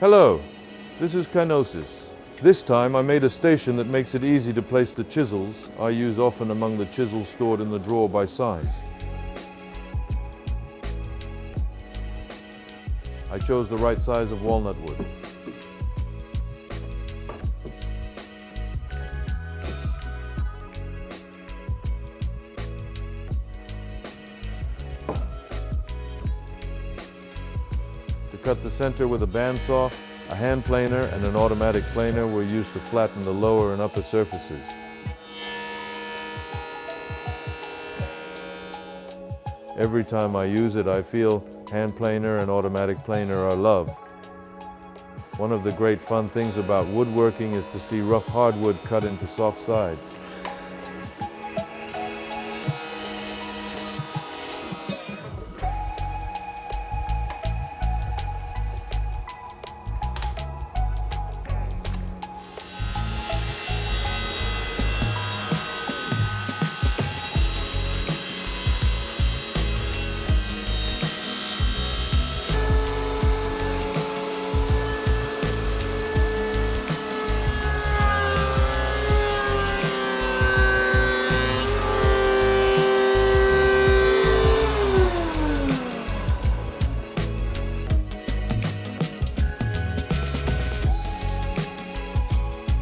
Hello, this is Kenosis. This time I made a station that makes it easy to place the chisels I use often among the chisels stored in the drawer by size. I chose the right size of walnut wood. To cut the center with a bandsaw, a hand planer and an automatic planer were used to flatten the lower and upper surfaces. Every time I use it, I feel hand planer and automatic planer are love. One of the great fun things about woodworking is to see rough hardwood cut into soft sides.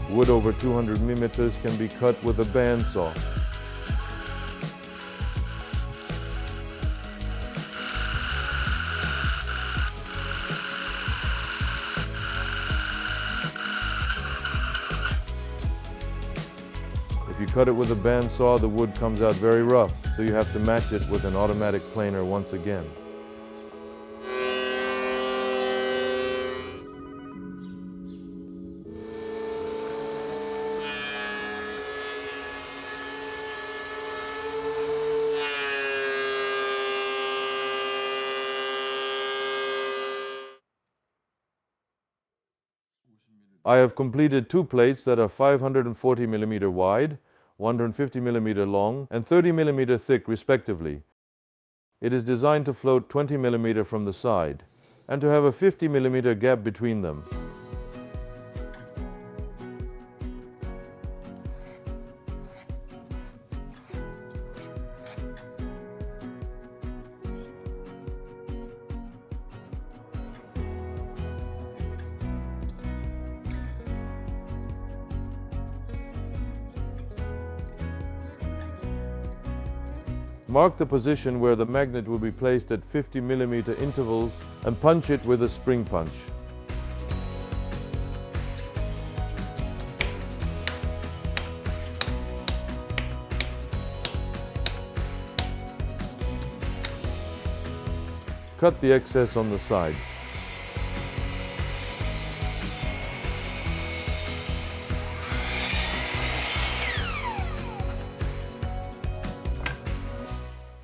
Wood over 200 millimeters can be cut with a bandsaw. If you cut it with a bandsaw, the wood comes out very rough, so you have to match it with an automatic planer once again. I have completed two plates that are 540 millimeter wide, 150 millimeter long, and 30 millimeter thick respectively. It is designed to float 20 millimeter from the side, and to have a 50 millimeter gap between them. Mark the position where the magnet will be placed at 50 millimeter intervals and punch it with a spring punch. Cut the excess on the sides.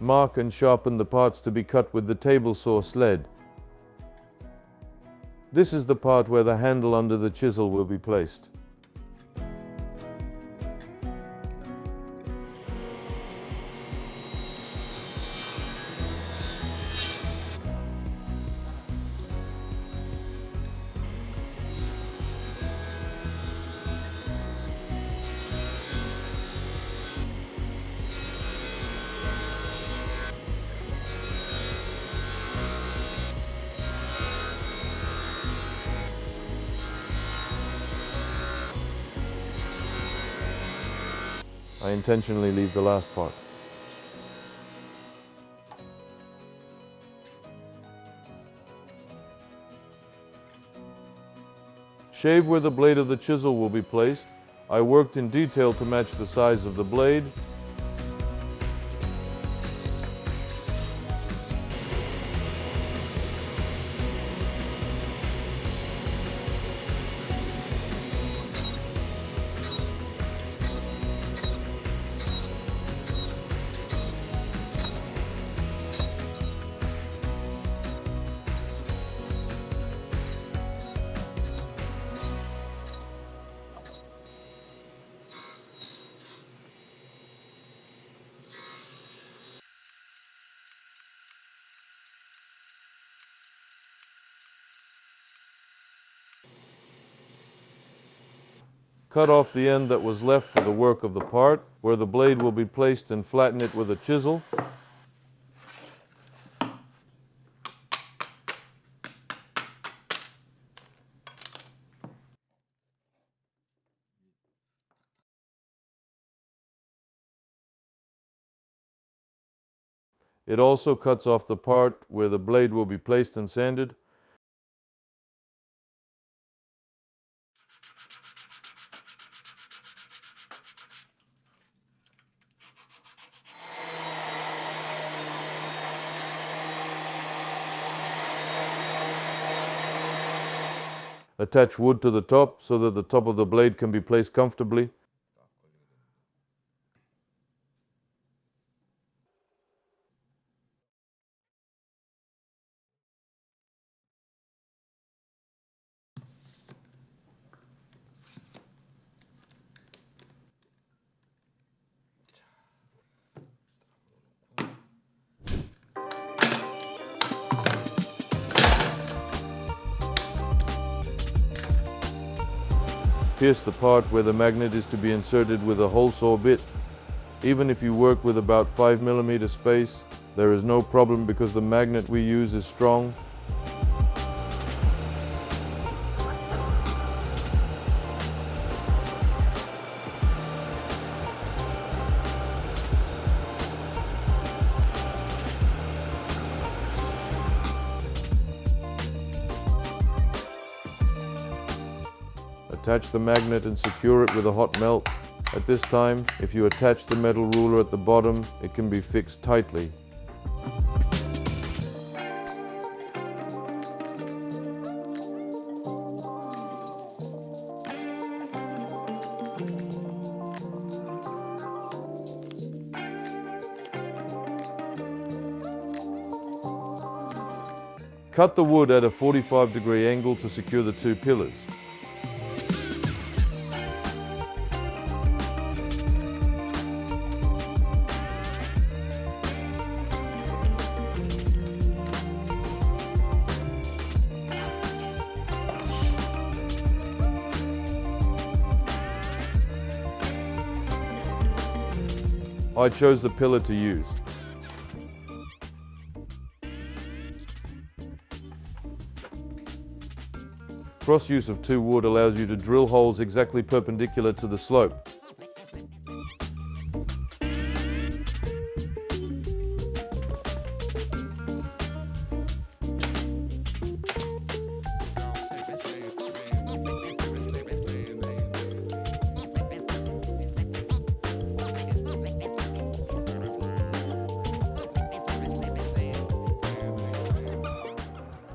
Mark and sharpen the parts to be cut with the table saw sled. This is the part where the handle under the chisel will be placed. I intentionally leave the last part. Shave where the blade of the chisel will be placed. I worked in detail to match the size of the blade. Cut off the end that was left for the work of the part, where the blade will be placed, and flatten it with a chisel. It also cuts off the part where the blade will be placed and sanded. Attach wood to the top so that the top of the blade can be placed comfortably. Pierce the part where the magnet is to be inserted with a hole saw bit. Even if you work with about 5 mm space, there is no problem because the magnet we use is strong. Attach the magnet and secure it with a hot melt. At this time, if you attach the metal ruler at the bottom, it can be fixed tightly. Cut the wood at a 45-degree angle to secure the two pillars. I chose the pillar to use. Cross use of two wood allows you to drill holes exactly perpendicular to the slope.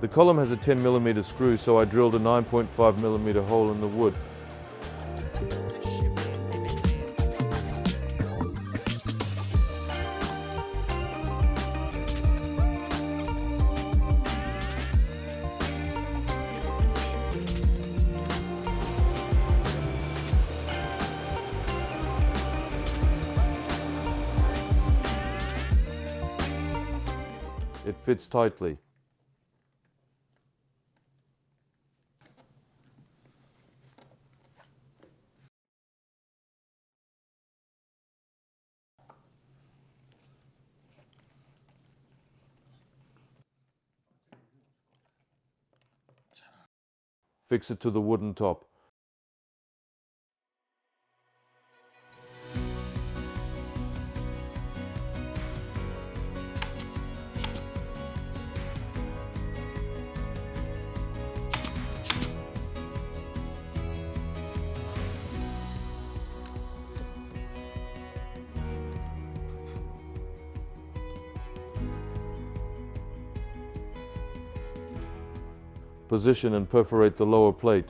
The column has a 10 mm screw, so I drilled a 9.5 mm hole in the wood. It fits tightly. Fix it to the wooden top. Position and perforate the lower plate.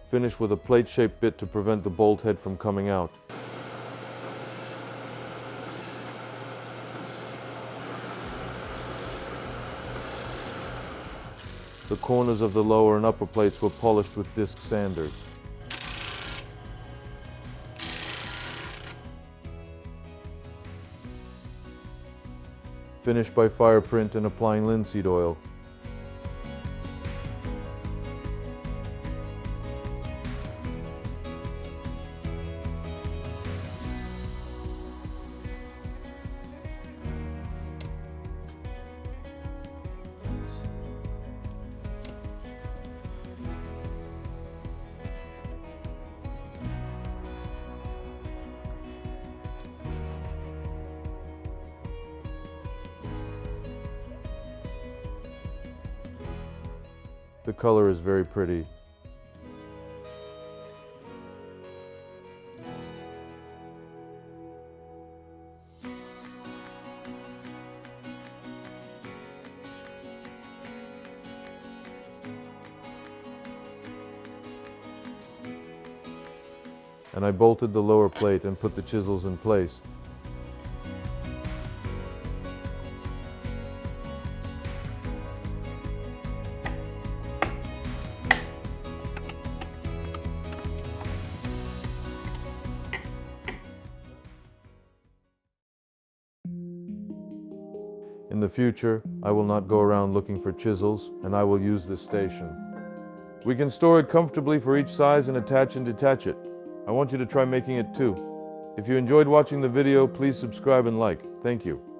Finish with a plate-shaped bit to prevent the bolt head from coming out. The corners of the lower and upper plates were polished with disc sanders. Finish by fireprint and applying linseed oil. The color is very pretty. And I bolted the lower plate and put the chisels in place. In the future, I will not go around looking for chisels, and I will use this station. We can store it comfortably for each size and attach and detach it. I want you to try making it too. If you enjoyed watching the video, please subscribe and like. Thank you.